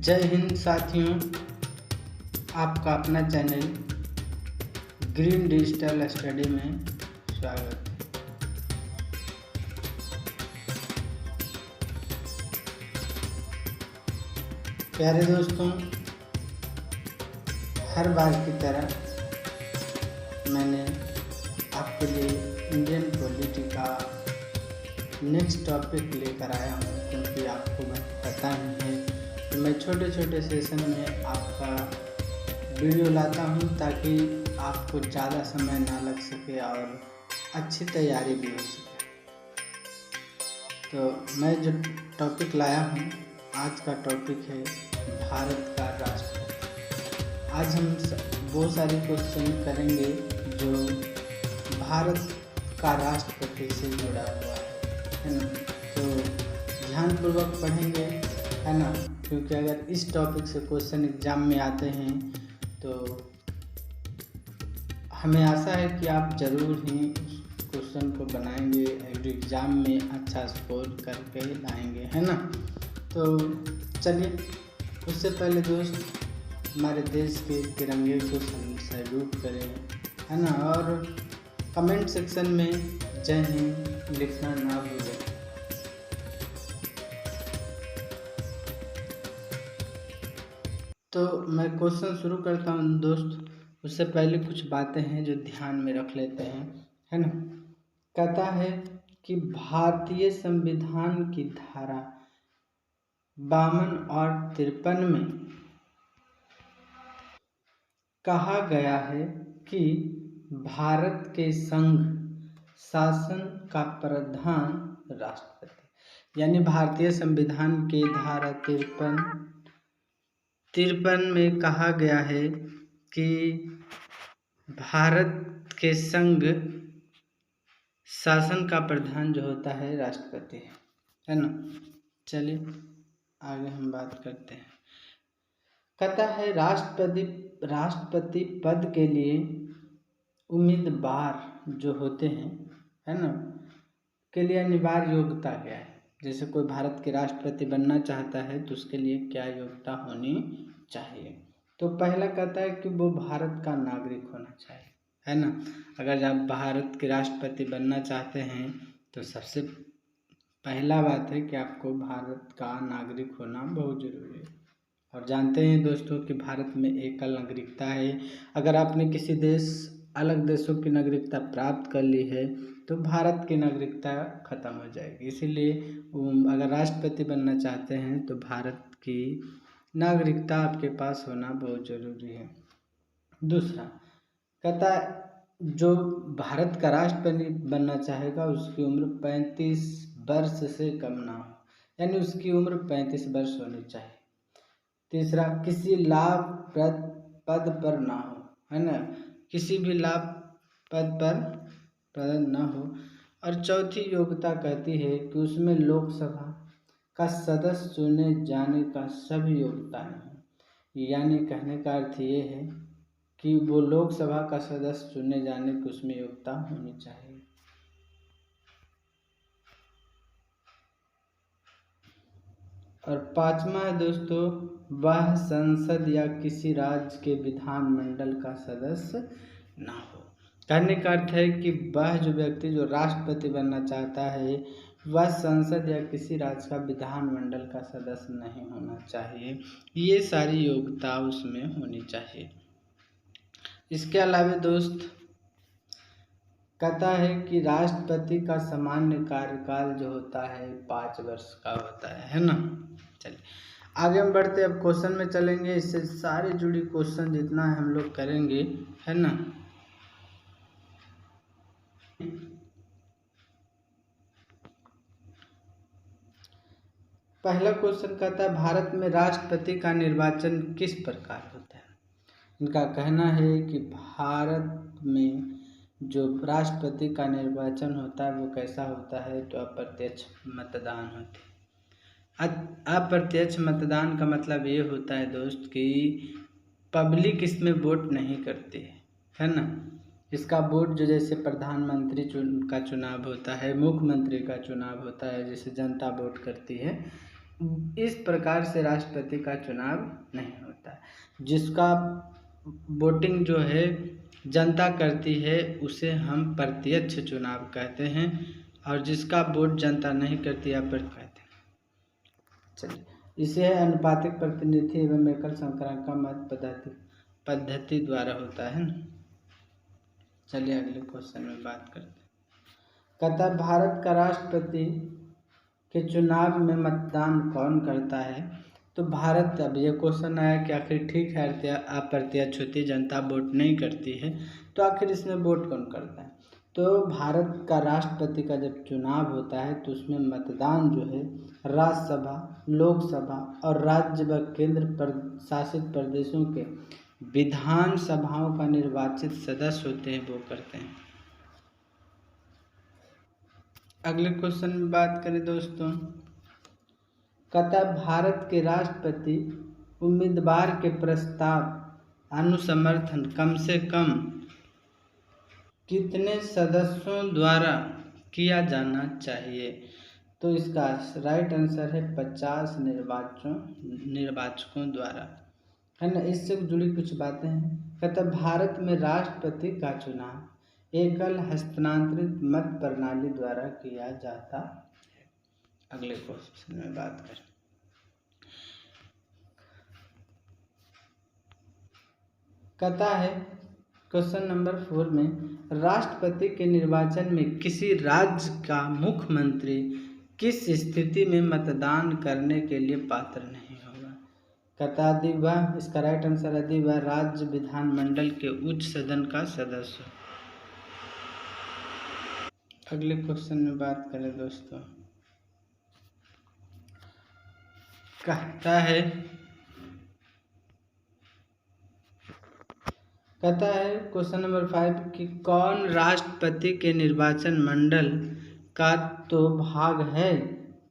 जय हिंद साथियों, आपका अपना चैनल ग्रीन डिजिटल स्टडी में स्वागत है। प्यारे दोस्तों, हर बार की तरह मैंने आपके लिए इंडियन पॉलिटी का नेक्स्ट टॉपिक लेकर आया हूँ, क्योंकि आपको पता ही है कि मैं छोटे छोटे सेशन में आपका वीडियो लाता हूँ ताकि आपको ज़्यादा समय ना लग सके और अच्छी तैयारी भी हो सके। तो मैं जो टॉपिक लाया हूँ, आज का टॉपिक है भारत का राष्ट्रपति। आज हम बहुत सारे क्वेश्चन करेंगे जो भारत का राष्ट्रपति से जुड़ा हुआ है ना। तो ध्यानपूर्वक पढ़ेंगे, है ना, क्योंकि अगर इस टॉपिक से क्वेश्चन एग्जाम में आते हैं तो हमें आशा है कि आप ज़रूर ही उस क्वेश्चन को बनाएंगे और एग्ज़ाम में अच्छा स्कोर करके लाएंगे, है ना। तो चलिए, उससे पहले दोस्त हमारे देश के तिरंगे को सैल्यूट करें, है ना, और कमेंट सेक्शन में जय हिंद लिखना ना भूलें। तो मैं क्वेश्चन शुरू करता हूँ दोस्त। उससे पहले कुछ बातें हैं जो ध्यान में रख लेते हैं, है ना। कहता है कि भारतीय संविधान की धारा 52 और 53 में कहा गया है कि भारत के संघ शासन का प्रधान राष्ट्रपति, यानी भारतीय संविधान के धारा 53 में कहा गया है कि भारत के संघ शासन का प्रधान जो होता है राष्ट्रपति है ना। चलिए आगे हम बात करते हैं। कहता है राष्ट्रपति पद के लिए उम्मीदवार जो होते हैं, है ना, के लिए अनिवार्य योग्यता क्या है। जैसे कोई भारत के राष्ट्रपति बनना चाहता है तो उसके लिए क्या योग्यता होनी चाहिए। तो पहला कहता है कि वो भारत का नागरिक होना चाहिए, है ना। अगर आप भारत के राष्ट्रपति बनना चाहते हैं तो सबसे पहला बात है कि आपको भारत का नागरिक होना बहुत ज़रूरी है। और जानते हैं दोस्तों कि भारत में एकल नागरिकता है। अगर आपने किसी अलग देशों की नागरिकता प्राप्त कर ली है तो भारत की नागरिकता खत्म हो जाएगी। इसीलिए अगर राष्ट्रपति बनना चाहते हैं तो भारत की नागरिकता आपके पास होना बहुत ज़रूरी है। दूसरा कहता है जो भारत का राष्ट्रपति बनना चाहेगा उसकी उम्र 35 वर्ष से कम ना हो, यानी उसकी उम्र 35 वर्ष होनी चाहिए। तीसरा, किसी लाभप्रद पद पर ना हो, है ना, किसी भी लाभ पद पर ना हो। और चौथी योग्यता कहती है कि उसमें लोकसभा का सदस्य चुने जाने का सभी योग्यताएं हैं। यानी कहने का अर्थ ये है कि वो लोकसभा का सदस्य चुने जाने की उसमें योग्यता होनी चाहिए। और पांचवा है दोस्तों, वह संसद या किसी राज्य के विधानमंडल का सदस्य ना हो। कहने का अर्थ है कि वह जो व्यक्ति जो राष्ट्रपति बनना चाहता है वह संसद या किसी राज्य का विधानमंडल का सदस्य नहीं होना चाहिए। ये सारी योग्यता उसमें होनी चाहिए। इसके अलावा दोस्त कहता है कि राष्ट्रपति का सामान्य कार्यकाल जो होता है 5 वर्ष का होता है ना। चलिए आगे हम बढ़ते अब क्वेश्चन में चलेंगे। इससे सारे जुड़ी क्वेश्चन जितना है हम लोग करेंगे, है ना। पहला क्वेश्चन कहता है भारत में राष्ट्रपति का निर्वाचन किस प्रकार होता है। इनका कहना है कि भारत में जो राष्ट्रपति का निर्वाचन होता है वो कैसा होता है, तो अप्रत्यक्ष मतदान होते हैं। अप्रत्यक्ष मतदान का मतलब ये होता है दोस्त कि पब्लिक इसमें वोट नहीं करती है ना। इसका वोट जो जैसे प्रधानमंत्री का चुनाव होता है, मुख्यमंत्री का चुनाव होता है, जैसे जनता वोट करती है, इस प्रकार से राष्ट्रपति का चुनाव नहीं होता है। जिसका वोटिंग जो है जनता करती है उसे हम प्रत्यक्ष चुनाव कहते हैं, और जिसका वोट जनता नहीं करती अप्रत्यक्ष कहते हैं। चलिए, इसे अनुपातिक प्रतिनिधि एवं एकल संक्रांत का मत पद्धति द्वारा होता है ना। चलिए अगले क्वेश्चन में बात करते हैं। कहता है भारत का राष्ट्रपति के चुनाव में मतदान कौन करता है। तो भारत, अब ये क्वेश्चन आया कि आखिर ठीक है अप्रत्यक्ष होती जनता वोट नहीं करती है, तो आखिर इसमें वोट कौन करता है। तो भारत का राष्ट्रपति का जब चुनाव होता है तो उसमें मतदान जो है राज्यसभा, लोकसभा और राज्य व केंद्र शासित प्रदेशों के विधान सभाओं का निर्वाचित सदस्य होते हैं वो करते हैं। अगले क्वेश्चन में बात करें दोस्तों, कहता भारत के राष्ट्रपति उम्मीदवार के प्रस्ताव अनुसमर्थन कम से कम कितने सदस्यों द्वारा किया जाना चाहिए। तो इसका राइट आंसर है 50 निर्वाचकों द्वारा, है ना। इससे जुड़ी कुछ बातें हैं। कहता भारत में राष्ट्रपति का चुनाव एकल हस्तांतरित मत प्रणाली द्वारा किया जाता है। अगले क्वेश्चन में बात करें। कहता है क्वेश्चन नंबर 4 में राष्ट्रपति के निर्वाचन में किसी राज्य का मुख्यमंत्री किस स्थिति में मतदान करने के लिए पात्र नहीं होगा। कहता यदि वह, इसका राइट आंसर यदि वह राज्य विधानमंडल के उच्च सदन का सदस्य। अगले क्वेश्चन में बात करें दोस्तों, कहता है क्वेश्चन नंबर 5 कि कौन राष्ट्रपति के निर्वाचन मंडल का तो भाग है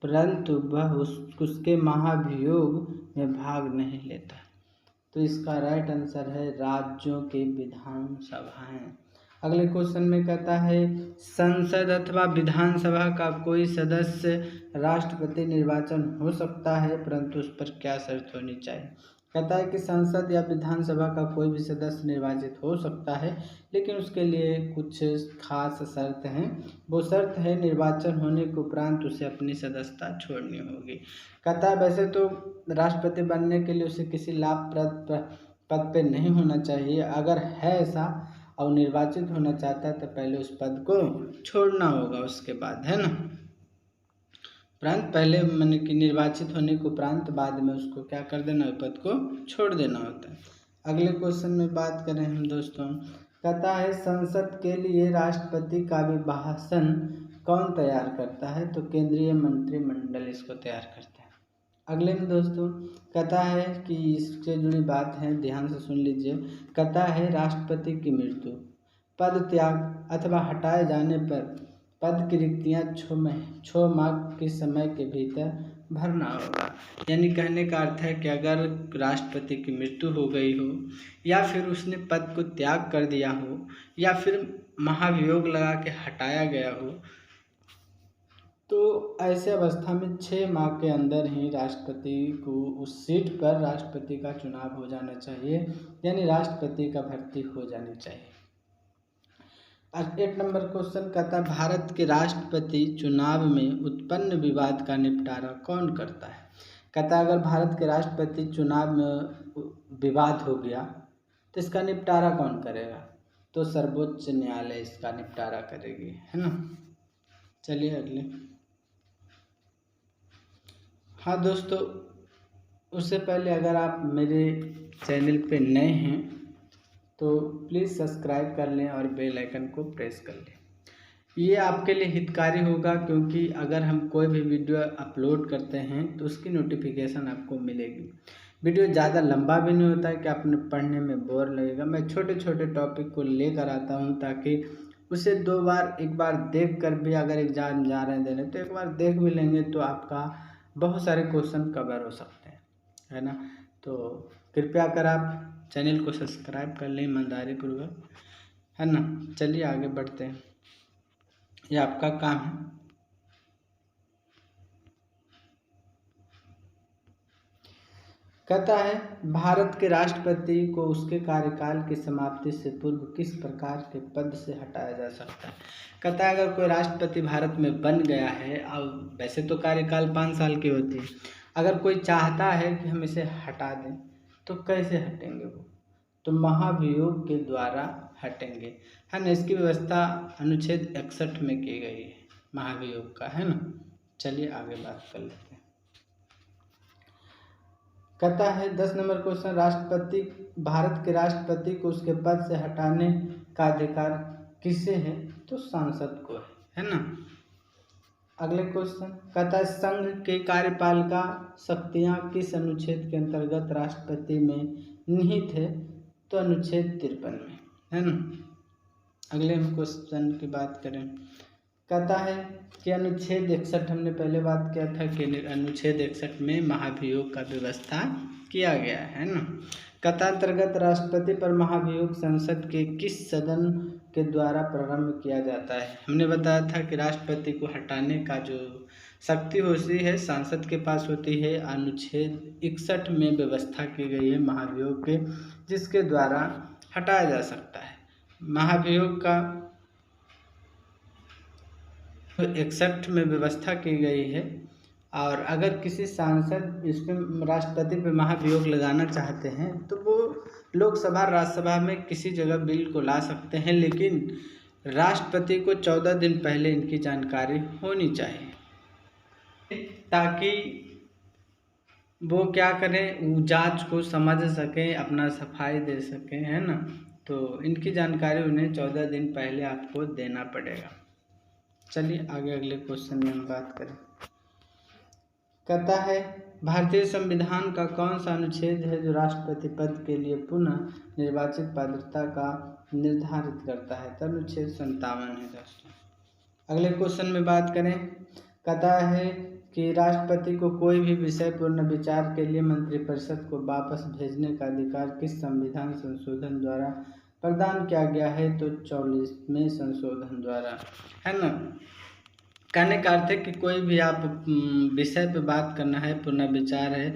परंतु वह उसके महाभियोग में भाग नहीं लेता। तो इसका राइट आंसर है राज्यों के विधानसभाएं। अगले क्वेश्चन में कहता है संसद अथवा विधानसभा का कोई सदस्य राष्ट्रपति निर्वाचन हो सकता है परंतु उस पर क्या शर्त होनी चाहिए। कहता है कि संसद या विधानसभा का कोई भी सदस्य निर्वाचित हो सकता है लेकिन उसके लिए कुछ खास शर्त हैं। वो शर्त है निर्वाचन होने के उपरांत उसे अपनी सदस्यता छोड़नी होगी। कहता है वैसे तो राष्ट्रपति बनने के लिए उसे किसी लाभप्रद पद पे नहीं होना चाहिए, अगर है ऐसा और निर्वाचित होना चाहता है तो पहले उस पद को छोड़ना होगा उसके बाद, है ना। उपरांत पहले मैंने कि निर्वाचित होने के उपरांत बाद में उसको क्या कर देना है, पद को छोड़ देना होता है। अगले क्वेश्चन में बात करें हम दोस्तों, कहता है संसद के लिए राष्ट्रपति का अभिभाषण कौन तैयार करता है। तो केंद्रीय मंत्रिमंडल इसको तैयार करता है। अगले में दोस्तों कहता है कि इससे जुड़ी बात है, ध्यान से सुन लीजिए। कहता है राष्ट्रपति की मृत्यु, पद त्याग अथवा हटाए जाने पर पद की रिक्तियाँ 6 माह के समय के भीतर भरना होगा। यानी कहने का अर्थ है कि अगर राष्ट्रपति की मृत्यु हो गई हो या फिर उसने पद को त्याग कर दिया हो या फिर महाभियोग लगा के हटाया गया हो तो ऐसे अवस्था में 6 माह के अंदर ही राष्ट्रपति को उस सीट पर राष्ट्रपति का चुनाव हो जाना चाहिए, यानी राष्ट्रपति का भर्ती हो जानी चाहिए। 8 नंबर क्वेश्चन कहता है भारत के राष्ट्रपति चुनाव में उत्पन्न विवाद का निपटारा कौन करता है। कहता है अगर भारत के राष्ट्रपति चुनाव में विवाद हो गया तो इसका निपटारा कौन करेगा। तो सर्वोच्च न्यायालय इसका निपटारा करेगी, है ना। चलिए अगले। हाँ दोस्तों, उससे पहले अगर आप मेरे चैनल पे नए हैं तो प्लीज़ सब्सक्राइब कर लें और बेल आइकन को प्रेस कर लें। ये आपके लिए हितकारी होगा क्योंकि अगर हम कोई भी वीडियो अपलोड करते हैं तो उसकी नोटिफिकेशन आपको मिलेगी। वीडियो ज़्यादा लंबा भी नहीं होता है कि आपने पढ़ने में बोर लगेगा। मैं छोटे छोटे टॉपिक को लेकर आता हूँ ताकि उसे 2 बार 1 बार देख कर भी अगर एग्ज़ाम जा रहे हैं देने तो 1 बार देख भी लेंगे तो आपका बहुत सारे क्वेश्चन कवर हो सकते हैं, है ना। तो कृपया कर आप चैनल को सब्सक्राइब कर लें ईमानदारी पूर्वक, है ना। चलिए आगे बढ़ते हैं, ये आपका काम है। कहता है भारत के राष्ट्रपति को उसके कार्यकाल की समाप्ति से पूर्व किस प्रकार के पद से हटाया जा सकता है। कहता है अगर कोई राष्ट्रपति भारत में बन गया है, अब वैसे तो कार्यकाल 5 साल की होती है, अगर कोई चाहता है कि हम इसे हटा दें तो कैसे हटेंगे वो, तो महाभियोग के द्वारा हटेंगे, है ना। इसकी व्यवस्था अनुच्छेद 61 में की गई है महाभियोग का, है ना। चलिए आगे बात कर लेते हैं। कहता है 10 नंबर क्वेश्चन, राष्ट्रपति भारत के राष्ट्रपति को उसके पद से हटाने का अधिकार किसे है, तो सांसद को है ना। अगले क्वेश्चन कहता है संघ के कार्यपालिका शक्तियां किस अनुच्छेद के अंतर्गत राष्ट्रपति में निहित है, तो अनुच्छेद 53 में, है ना। अगले हम क्वेश्चन की बात करें, कहता है कि अनुच्छेद 61 हमने पहले बात किया था कि अनुच्छेद 61 में महाभियोग का व्यवस्था किया गया है ना। कथा अंतर्गत राष्ट्रपति पर महाभियोग संसद के किस सदन के द्वारा प्रारंभ किया जाता है। हमने बताया था कि राष्ट्रपति को हटाने का जो शक्ति होती है सांसद के पास होती है। अनुच्छेद 61 में व्यवस्था की गई है महाभियोग के, जिसके द्वारा हटाया जा सकता है। महाभियोग का 61 में व्यवस्था की गई है, और अगर किसी सांसद इस पर राष्ट्रपति पे महाभियोग लगाना चाहते हैं तो वो लोकसभा राज्यसभा में किसी जगह बिल को ला सकते हैं, लेकिन राष्ट्रपति को 14 दिन पहले इनकी जानकारी होनी चाहिए, ताकि वो क्या करें, जांच को समझ सकें, अपना सफाई दे सकें, है ना। तो इनकी जानकारी उन्हें 14 दिन पहले आपको देना पड़ेगा। चलिए आगे अगले क्वेश्चन में हम बात करें। कहता है भारतीय संविधान का कौन सा अनुच्छेद है जो राष्ट्रपति पद के लिए पुनः निर्वाचित पात्रता का निर्धारित करता है, तो अनुच्छेद 57 है दोस्तों। अगले क्वेश्चन में बात करें, कहता है कि राष्ट्रपति को कोई भी विषय पूर्ण विचार के लिए मंत्रिपरिषद को वापस भेजने का अधिकार किस संविधान संशोधन द्वारा प्रदान किया गया है, तो 44वें संशोधन द्वारा, है ना। कहने का अर्थ है कि कोई भी आप विषय पे बात करना है, पुनर्विचार है,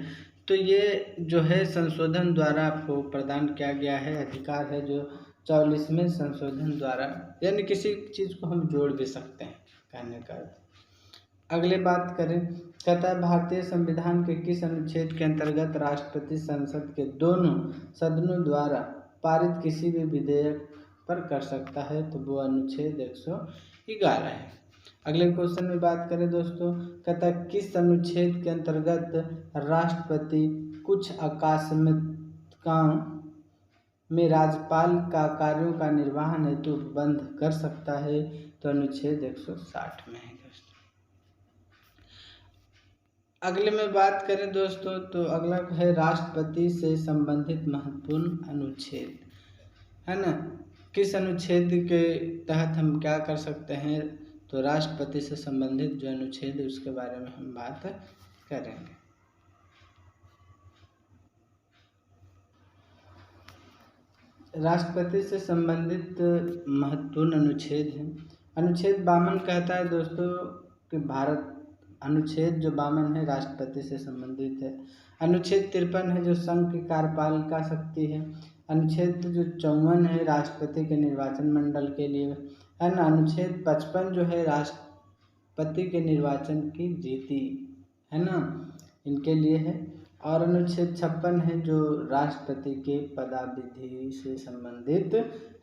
तो ये जो है संशोधन द्वारा आपको प्रदान किया गया है, अधिकार है जो 44वें संशोधन द्वारा, यानी किसी चीज़ को हम जोड़ भी सकते हैं कहने का अर्थ। अगले बात करें, कहता है भारतीय संविधान के किस अनुच्छेद के अंतर्गत राष्ट्रपति संसद के दोनों सदनों द्वारा पारित किसी भी विधेयक पर कर सकता है, तो वो अनुच्छेद 111 है। अगले क्वेश्चन में बात करें दोस्तों, कहता है किस अनुच्छेद के अंतर्गत राष्ट्रपति कुछ आकस्मिकताओं में राज्यपाल का कार्यों का निर्वहन हेतु बंद कर सकता है, तो अनुच्छेद 160 में है दोस्तों। अगले में बात करें दोस्तों, तो अगला है राष्ट्रपति से संबंधित महत्वपूर्ण अनुच्छेद, है ना। किस अनुच्छेद के तहत हम क्या कर सकते हैं, तो राष्ट्रपति से संबंधित जो अनुच्छेद है उसके बारे में हम बात करेंगे। राष्ट्रपति से संबंधित महत्वपूर्ण अनुच्छेद है। अनुच्छेद 52 कहता है दोस्तों कि भारत, अनुच्छेद जो 52 है राष्ट्रपति से संबंधित है। अनुच्छेद 53 है जो संघ की कार्यपालिका शक्ति है। अनुच्छेद जो 54 है राष्ट्रपति के निर्वाचन मंडल के लिए, है ना। अनुच्छेद 55 जो है राष्ट्रपति के निर्वाचन की रीति, है ना, इनके लिए है। और अनुच्छेद 56 है जो राष्ट्रपति के पदाविधि से संबंधित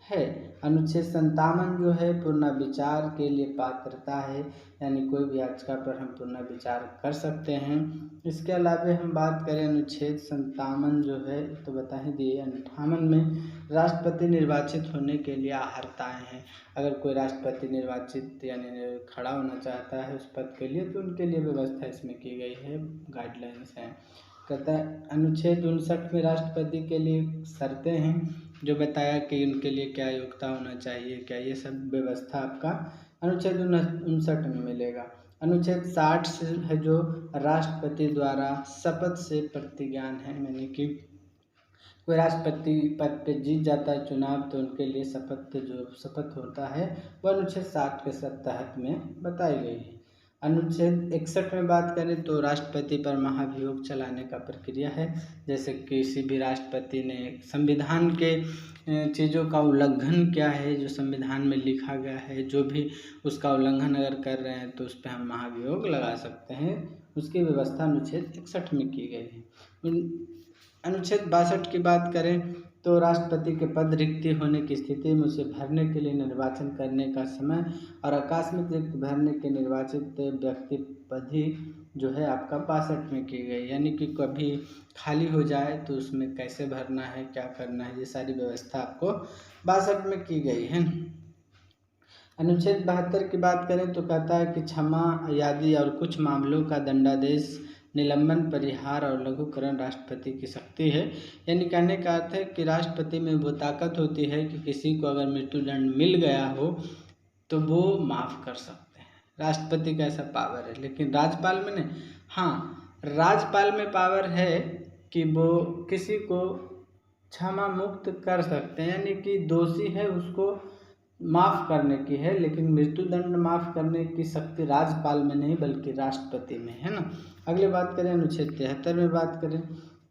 है। अनुच्छेद 57 जो है पुनर्विचार के लिए पात्रता है, यानी कोई भी याचिका पर हम पुनर्विचार कर सकते हैं। इसके अलावा हम बात करें अनुच्छेद 57 जो है तो बता ही दिए। 58 में राष्ट्रपति निर्वाचित होने के लिए अर्हताएँ हैं। अगर कोई राष्ट्रपति निर्वाचित यानी खड़ा होना चाहता है उस पद के लिए, तो उनके लिए व्यवस्था इसमें की गई है, गाइडलाइंस हैं। कहता है अनुच्छेद 59 में राष्ट्रपति के लिए शर्तें हैं, जो बताया कि उनके लिए क्या योग्यता होना चाहिए, क्या ये सब व्यवस्था आपका अनुच्छेद 59 में मिलेगा। अनुच्छेद 60 से है जो राष्ट्रपति द्वारा शपथ से प्रतिज्ञान है, यानी कि कोई राष्ट्रपति पद पे जीत जाता है चुनाव, तो उनके लिए शपथ होता है वो अनुच्छेद 60 के तहत में बताई गई है। अनुच्छेद 61 में बात करें तो राष्ट्रपति पर महाभियोग चलाने का प्रक्रिया है। जैसे किसी भी राष्ट्रपति ने संविधान के चीज़ों का उल्लंघन किया है, जो संविधान में लिखा गया है, जो भी उसका उल्लंघन अगर कर रहे हैं तो उस पर हम महाभियोग लगा सकते हैं। उसकी व्यवस्था अनुच्छेद 61 में की गई है। अनुच्छेद 62 की बात करें तो राष्ट्रपति के पद रिक्ति होने की स्थिति में उसे भरने के लिए निर्वाचन करने का समय और आकस्मिक रिक्त भरने के निर्वाचित व्यक्ति पदी जो है आपका 62 में की गई। यानी कि कभी खाली हो जाए तो उसमें कैसे भरना है, क्या करना है, ये सारी व्यवस्था आपको 62 में की गई है। अनुच्छेद 72 की बात करें तो कहता है कि क्षमा, यादी और कुछ मामलों का दंडादेश, निलंबन, परिहार और लघुकरण राष्ट्रपति की शक्ति है। यानी कहने का अर्थ है कि राष्ट्रपति में वो ताकत होती है कि किसी को अगर मृत्युदंड मिल गया हो तो वो माफ़ कर सकते हैं। राष्ट्रपति का ऐसा पावर है, लेकिन राज्यपाल में नहीं। हाँ, राज्यपाल में पावर है कि वो किसी को क्षमा मुक्त कर सकते हैं, यानी कि दोषी है उसको माफ़ करने की है, लेकिन मृत्युदंड माफ़ करने की शक्ति राज्यपाल में नहीं बल्कि राष्ट्रपति में है ना। अगले बात करें अनुच्छेद 73 में बात करें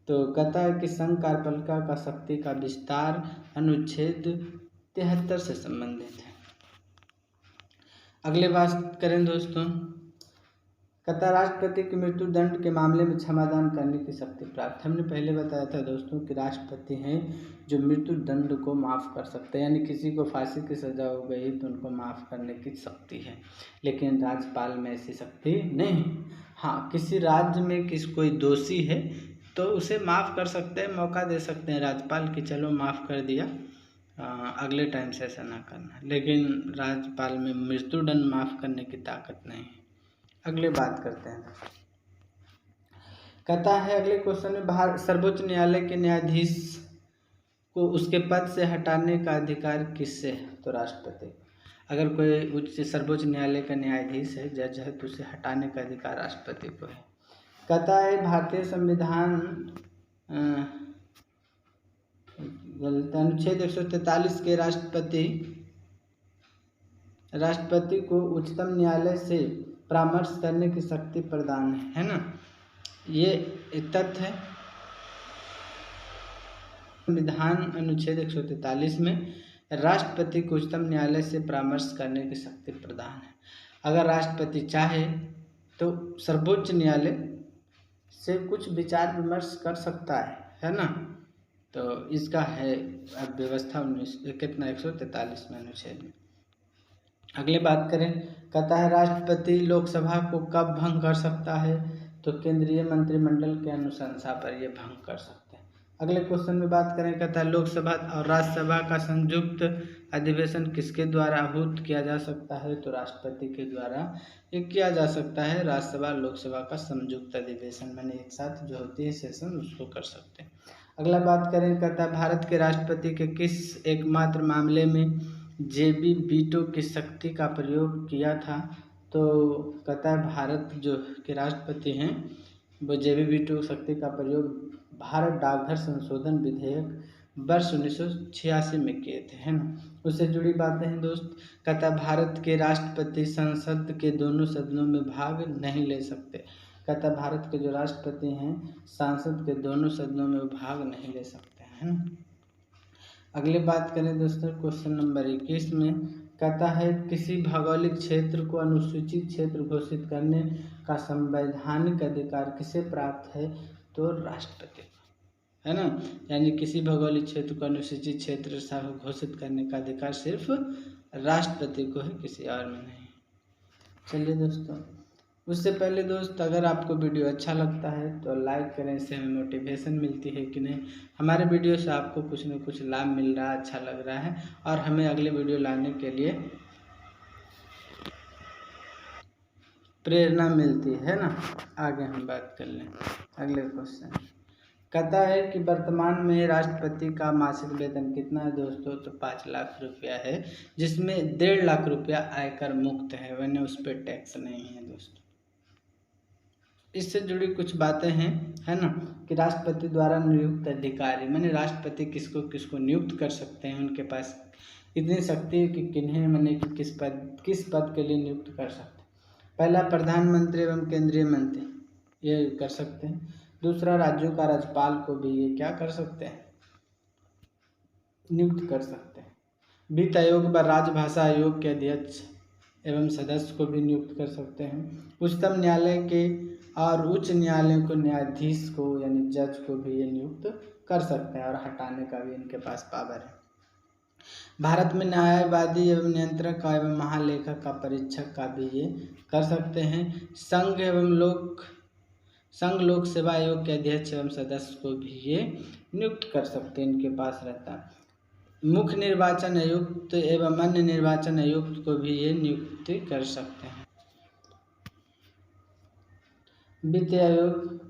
तो कहता है कि संघ कार्यपालिका का शक्ति का विस्तार अनुच्छेद 73 से संबंधित है। अगले बात करें दोस्तों, कहता राष्ट्रपति की मृत्युदंड के मामले में क्षमादान करने की शक्ति प्राप्त। हमने पहले बताया था दोस्तों कि राष्ट्रपति हैं जो मृत्युदंड को माफ़ कर सकते हैं, यानी किसी को फांसी की सज़ा हो गई तो उनको माफ़ करने की शक्ति है, लेकिन राज्यपाल में ऐसी शक्ति नहीं। हाँ, किसी राज्य में कोई दोषी है तो उसे माफ़ कर सकते हैं, मौका दे सकते हैं राज्यपाल कि चलो माफ़ कर दिया, अगले टाइम से ऐसा ना करना, लेकिन राज्यपाल में मृत्युदंड माफ़ करने की ताकत नहीं है। अगले बात करते हैं, कहता है अगले क्वेश्चन में सर्वोच्च न्यायालय के न्यायाधीश को उसके पद से हटाने का अधिकार किससे है? तो राष्ट्रपति। अगर कोई सर्वोच्च न्यायालय का न्यायाधीश है, जज है, तो उसे हटाने का अधिकार राष्ट्रपति को है। कहता है भारतीय संविधान अनुच्छेद 143 के राष्ट्रपति को उच्चतम न्यायालय से परामर्श करने की शक्ति प्रदान है ना। ये तथ्य है। संविधान अनुच्छेद 143 में राष्ट्रपति को उच्चतम न्यायालय से परामर्श करने की शक्ति प्रदान है। अगर राष्ट्रपति चाहे तो सर्वोच्च न्यायालय से कुछ विचार विमर्श कर सकता है ना। तो इसका है व्यवस्था 143 में अनुच्छेद में। अगले बात करें, कहता है राष्ट्रपति लोकसभा को कब भंग कर सकता है? तो केंद्रीय मंत्रिमंडल के अनुशंसा पर यह भंग कर सकते हैं। अगले क्वेश्चन में बात करें, कहता है लोकसभा और राज्यसभा का संयुक्त अधिवेशन किसके द्वारा आहूत किया जा सकता है? तो राष्ट्रपति के द्वारा ये किया जा सकता है। राज्यसभा लोकसभा का संयुक्त अधिवेशन मैंने एक साथ जो होती है सेशन उसको कर सकते हैं। अगला बात करें, कहता है भारत के राष्ट्रपति के किस एकमात्र मामले में जेबी वीटो की शक्ति का प्रयोग किया था? तो कहता है भारत जो के राष्ट्रपति हैं वो जेबी वीटो शक्ति का प्रयोग भारत डाकघर संशोधन विधेयक वर्ष 1986 में किए थे, है ना। उससे जुड़ी बातें हैं दोस्त। कहता है भारत के राष्ट्रपति संसद के दोनों सदनों में भाग नहीं ले सकते। कहता है भारत के जो राष्ट्रपति हैं संसद के दोनों सदनों में भाग नहीं ले सकते, है ना। अगली बात करें दोस्तों क्वेश्चन नंबर 21 में, कहता है किसी भौगोलिक क्षेत्र को अनुसूचित क्षेत्र घोषित करने का संवैधानिक अधिकार किसे प्राप्त है? तो राष्ट्रपति को, है ना। यानी किसी भौगोलिक क्षेत्र को अनुसूचित क्षेत्र घोषित करने का अधिकार सिर्फ राष्ट्रपति को है, किसी और में नहीं। चलिए दोस्तों, उससे पहले दोस्त अगर आपको वीडियो अच्छा लगता है तो लाइक करें, इससे हमें मोटिवेशन मिलती है कि नहीं हमारे वीडियो से आपको कुछ न कुछ लाभ मिल रहा है, अच्छा लग रहा है और हमें अगले वीडियो लाने के लिए प्रेरणा मिलती है ना। आगे हम बात कर लें। अगले क्वेश्चन कहता है कि वर्तमान में राष्ट्रपति का मासिक वेतन कितना है दोस्तों? तो 5 लाख रुपया है, जिसमें 1.5 लाख रुपया आयकर मुक्त है, वरना उस पर टैक्स नहीं है दोस्तों। इससे जुड़ी कुछ बातें हैं, है ना, कि राष्ट्रपति द्वारा नियुक्त अधिकारी माने राष्ट्रपति किसको किसको नियुक्त कर सकते हैं, उनके पास इतनी शक्ति है कि किन्हें माने कि किस पद के लिए नियुक्त कर सकते हैं। पहला प्रधानमंत्री एवं केंद्रीय मंत्री ये कर सकते हैं। दूसरा राज्यों का राज्यपाल को भी ये क्या कर सकते हैं, नियुक्त कर सकते हैं। वित्त आयोग व राजभाषा आयोग के अध्यक्ष एवं सदस्य को भी नियुक्त कर सकते हैं। उच्चतम न्यायालय के और उच्च न्यायालय को न्यायाधीश को यानी जज को भी ये नियुक्त कर सकते हैं और हटाने का भी इनके पास पावर है। भारत में न्यायवादी एवं नियंत्रक का एवं महालेखा का परीक्षक का भी ये कर सकते हैं। संघ लोक सेवा आयोग के अध्यक्ष एवं सदस्य को भी ये नियुक्त कर सकते हैं, इनके पास रहता है। मुख्य निर्वाचन आयुक्त एवं अन्य निर्वाचन आयुक्त को भी ये नियुक्त कर सकते हैं। वित्त आयोग,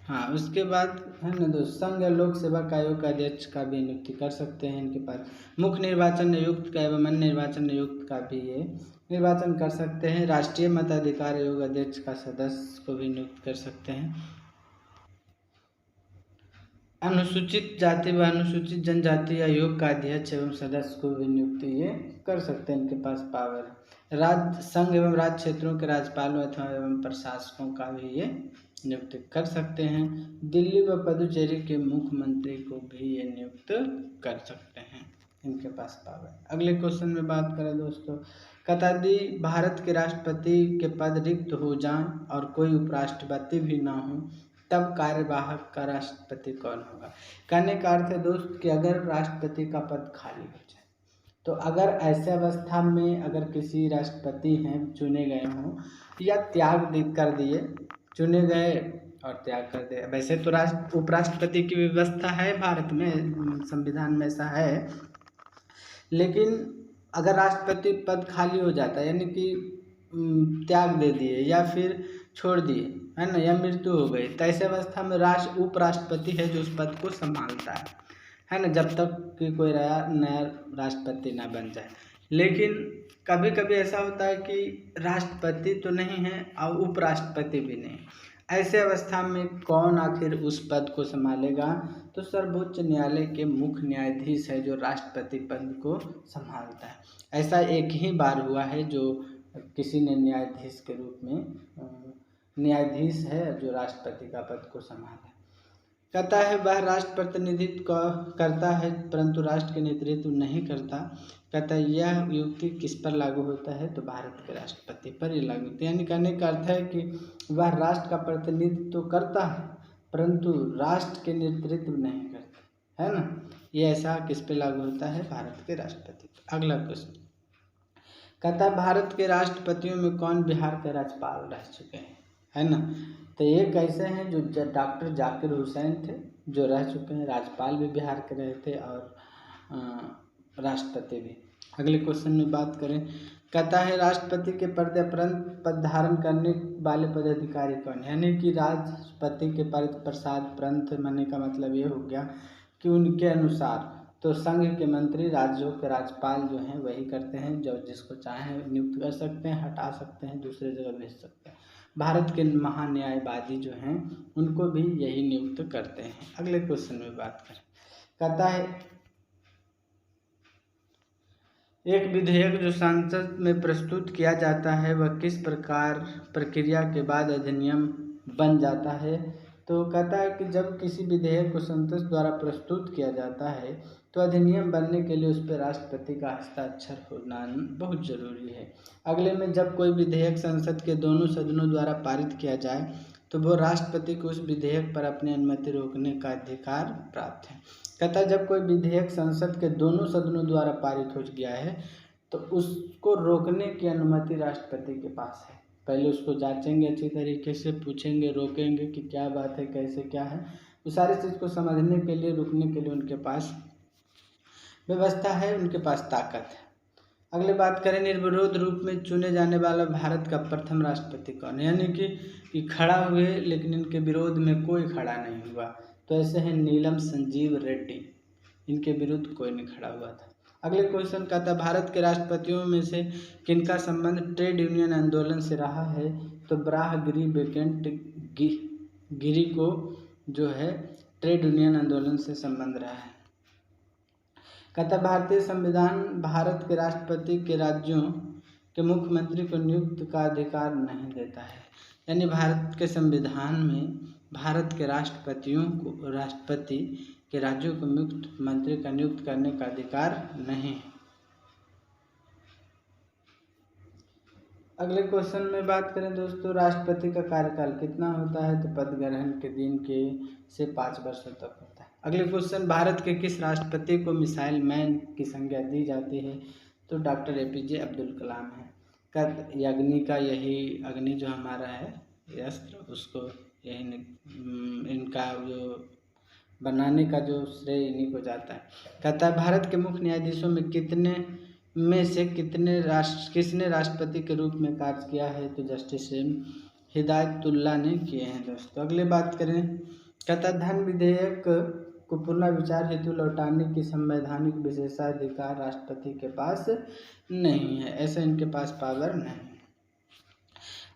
हाँ उसके बाद है ना दोस्त, संघ लोक सेवा आयोग का अध्यक्ष का भी नियुक्ति कर सकते हैं इनके पास। मुख्य निर्वाचन आयुक्त का एवं अन्य निर्वाचन आयुक्त का भी ये निर्वाचन कर सकते हैं। राष्ट्रीय मताधिकार आयोग अध्यक्ष का सदस्य को भी नियुक्त कर सकते हैं। अनुसूचित जाति व अनुसूचित जनजाति आयोग का अध्यक्ष एवं सदस्य को भी नियुक्ति ये कर सकते हैं, इनके पास पावर है। राज्य संघ एवं राज्य क्षेत्रों के राज्यपालों अथवा एवं प्रशासकों का भी ये नियुक्त कर सकते हैं। दिल्ली व पुदुचेरी के मुख्यमंत्री को भी ये नियुक्त कर सकते हैं, इनके पास पावर है। अगले क्वेश्चन में बात करें दोस्तों, कदादि भारत के राष्ट्रपति के पद रिक्त हो जाएं और कोई उपराष्ट्रपति भी ना हो तब कार्यवाहक का राष्ट्रपति कौन होगा। कहने का अर्थ है दोस्त कि अगर राष्ट्रपति का पद खाली हो जाए तो अगर ऐसे अवस्था में अगर किसी राष्ट्रपति हैं चुने गए हों या त्याग कर दिए, चुने गए और त्याग कर दिए, वैसे तो उपराष्ट्रपति की व्यवस्था है भारत में, संविधान में ऐसा है, लेकिन अगर राष्ट्रपति पद खाली हो जाता है यानी कि त्याग दे दिए या फिर छोड़ दिए है ना, या मृत्यु हो गई, तो ऐसे अवस्था में उपराष्ट्रपति है जो उस पद को संभालता है ना, जब तक कि कोई नया राष्ट्रपति ना बन जाए। लेकिन कभी कभी ऐसा होता है कि राष्ट्रपति तो नहीं है और उपराष्ट्रपति भी नहीं, ऐसे अवस्था में कौन आखिर उस पद को संभालेगा, तो सर्वोच्च न्यायालय के मुख्य न्यायाधीश है जो राष्ट्रपति पद को संभालता है। ऐसा एक ही बार हुआ है जो किसी ने न्यायाधीश के रूप में न्यायाधीश है जो राष्ट्रपति का पद को संभाला। कहता है वह राष्ट्र प्रतिनिधित्व करता है परंतु राष्ट्र के नेतृत्व नहीं करता। कहता है यह युक्ति किस पर लागू होता है, तो भारत के राष्ट्रपति पर ही लागू होता है। यानी कहने का अर्थ है कि वह राष्ट्र का प्रतिनिधित्व तो करता है परंतु राष्ट्र के नेतृत्व नहीं करता, है ना। ये ऐसा किस पे लागू होता है, भारत के राष्ट्रपति। अगला क्वेश्चन कहता है भारत के राष्ट्रपतियों में कौन बिहार के राज्यपाल रह चुके हैं, है ना। तो ये कैसे हैं, जो डॉक्टर जाकिर हुसैन थे जो रह चुके हैं, राज्यपाल भी बिहार के रहे थे और राष्ट्रपति भी। अगले क्वेश्चन में बात करें, कहता है राष्ट्रपति के पदोपरांत पद धारण करने वाले पदाधिकारी कौन, यानी कि राष्ट्रपति के पद प्रसाद प्रांत मानने का मतलब ये हो गया कि उनके अनुसार तो संघ के मंत्री राज्यों के राज्यपाल जो हैं वही करते हैं, जो जिसको चाहे नियुक्त कर सकते हैं, हटा सकते हैं, दूसरे जगह भेज सकते हैं। भारत के महान्यायवादी जो हैं उनको भी यही नियुक्त करते हैं। अगले क्वेश्चन में बात करें, कहता है एक विधेयक जो संसद में प्रस्तुत किया जाता है वह किस प्रकार प्रक्रिया के बाद अधिनियम बन जाता है। तो कहता है कि जब किसी विधेयक को संसद द्वारा प्रस्तुत किया जाता है तो अधिनियम बनने के लिए उस पर राष्ट्रपति का हस्ताक्षर होना बहुत ज़रूरी है। अगले में जब कोई विधेयक संसद के दोनों सदनों द्वारा पारित किया जाए तो वो राष्ट्रपति को उस विधेयक पर अपनी अनुमति रोकने का अधिकार प्राप्त है। कहता है जब कोई विधेयक संसद के दोनों सदनों द्वारा पारित हो गया है तो उसको रोकने की अनुमति राष्ट्रपति के पास है। पहले उसको जांचेंगे अच्छी तरीके से, पूछेंगे, रोकेंगे कि क्या बात है, कैसे क्या है, तो सारी चीज़ को समझने के लिए, रुकने के लिए उनके पास व्यवस्था है, उनके पास ताकत है। अगले बात करें निर्विरोध रूप में चुने जाने वाला भारत का प्रथम राष्ट्रपति कौन है, यानी कि खड़ा हुए लेकिन इनके विरोध में कोई खड़ा नहीं हुआ, तो ऐसे हैं नीलम संजीव रेड्डी, इनके विरुद्ध कोई नहीं खड़ा हुआ था। अगले क्वेश्चन का था भारत के राष्ट्रपतियों में से किनका संबंध ट्रेड यूनियन आंदोलन से रहा है, तो ब्राहगिरी बेकेंट गिरी को जो है ट्रेड यूनियन आंदोलन से संबंध रहा है। कहता भारतीय संविधान भारत के राष्ट्रपति के राज्यों के मुख्यमंत्री को नियुक्त का अधिकार नहीं देता है। यानी भारत के संविधान में भारत के राष्ट्रपति के राज्यों को मुख्यमंत्री का नियुक्त करने का अधिकार नहीं है। अगले क्वेश्चन में बात करें दोस्तों, राष्ट्रपति का कार्यकाल कितना होता है? तो पद ग्रहण के दिन से 5 वर्षों तक होता है। अगले क्वेश्चन, भारत के किस राष्ट्रपति को मिसाइल मैन की संज्ञा दी जाती है? तो डॉक्टर APJ अब्दुल कलाम है। अग्नि जो हमारा है अस्त्र, उसको इनका जो बनाने का जो श्रेय इन्हीं को जाता है। कहता है भारत के मुख्य न्यायाधीशों में किसने राष्ट्रपति के रूप में कार्य किया है? तो जस्टिस हिदायतुल्लाह ने किए हैं दोस्तों। अगले बात करें, कहता धन विधेयक को पुनर्विचार हेतु लौटाने की संवैधानिक विशेषाधिकार राष्ट्रपति के पास नहीं है, ऐसा इनके पास पावर नहीं है।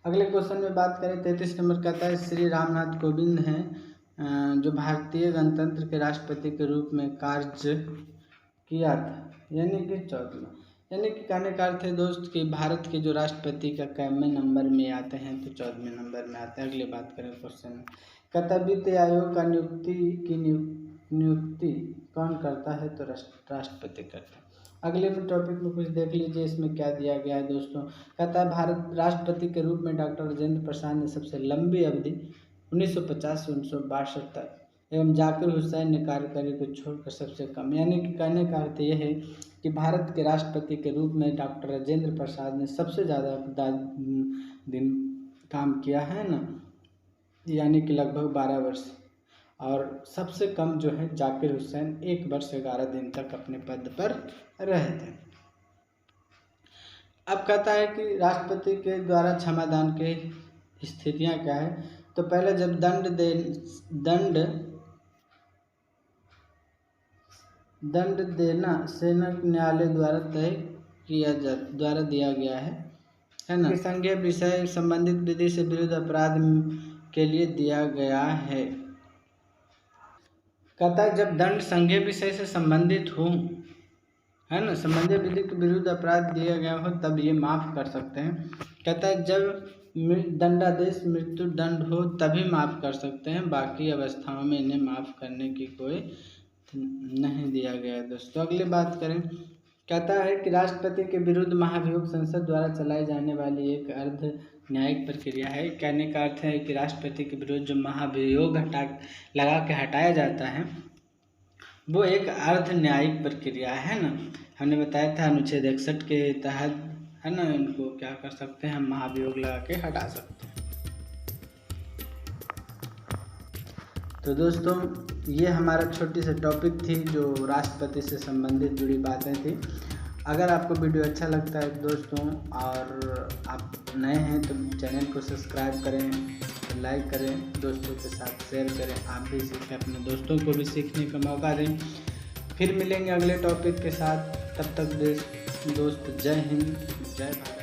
अगले क्वेश्चन में बात करें 33 नंबर, कहता है श्री रामनाथ कोविंद हैं जो भारतीय गणतंत्र के राष्ट्रपति के रूप में कार्य किया था, यानी कि 14वां। यानी कि कहने का अर्थ है दोस्त कि भारत के जो राष्ट्रपति का कैवें नंबर में आते हैं तो 14वें नंबर में आते हैं। अगले बात करें क्वेश्चन, कहता वित्त आयोग का नियुक्ति कौन करता है? तो राष्ट्रपति करता है। अगले में टॉपिक में कुछ देख लीजिए, इसमें क्या दिया गया है दोस्तों। कहता है भारत राष्ट्रपति के रूप में डॉक्टर राजेंद्र प्रसाद ने सबसे लंबी अवधि 1950 से 1962 तक एवं जाकिर हुसैन ने कार्यकाल को छोड़कर सबसे कम। यानी कि कहने का अर्थ यह है कि भारत के राष्ट्रपति के रूप में डॉक्टर राजेंद्र प्रसाद ने सबसे ज़्यादा दिन काम किया है ना, यानी कि लगभग 12 वर्ष, और सबसे कम जो है जाकिर हुसैन 1 वर्ष 11 दिन तक अपने पद पर रहे थे। अब कहता है कि राष्ट्रपति के द्वारा क्षमादान की स्थितियां क्या है? तो पहले जब दंड देना सेना न्यायालय द्वारा दिया गया है ना, संज्ञेय विषय संबंधित विधि से विरुद्ध अपराध के लिए दिया गया है। कहता है जब दंड संज्ञेय विषय से संबंधित हो, है ना, संबंधित विधि के विरुद्ध अपराध दिया गया हो तब ये माफ़ कर सकते हैं। कहता है जब दंडादेश मृत्यु दंड हो तभी माफ़ कर सकते हैं, बाकी अवस्थाओं में इन्हें माफ़ करने की कोई नहीं दिया गया है दोस्तों। अगली बात करें, कहता है कि राष्ट्रपति के विरुद्ध महाभियोग संसद द्वारा चलाई जाने वाली एक अर्ध न्यायिक प्रक्रिया है। कहने का अर्थ है कि राष्ट्रपति के विरुद्ध जो महाभियोग लगा के हटाया जाता है वो एक अर्ध न्यायिक प्रक्रिया है ना। हमने बताया था अनुच्छेद 61 के तहत, है ना, इनको क्या कर सकते हैं, हम महाभियोग लगा के हटा सकते हैं। तो दोस्तों ये हमारा छोटी सी टॉपिक थी जो राष्ट्रपति से संबंधित जुड़ी बातें थी। अगर आपको वीडियो अच्छा लगता है दोस्तों और आप नए हैं तो चैनल को सब्सक्राइब करें, लाइक करें, दोस्तों के साथ शेयर करें, आप भी सीखें, अपने दोस्तों को भी सीखने का मौका दें। फिर मिलेंगे अगले टॉपिक के साथ, तब तक दोस्त जय हिंद जय भारत।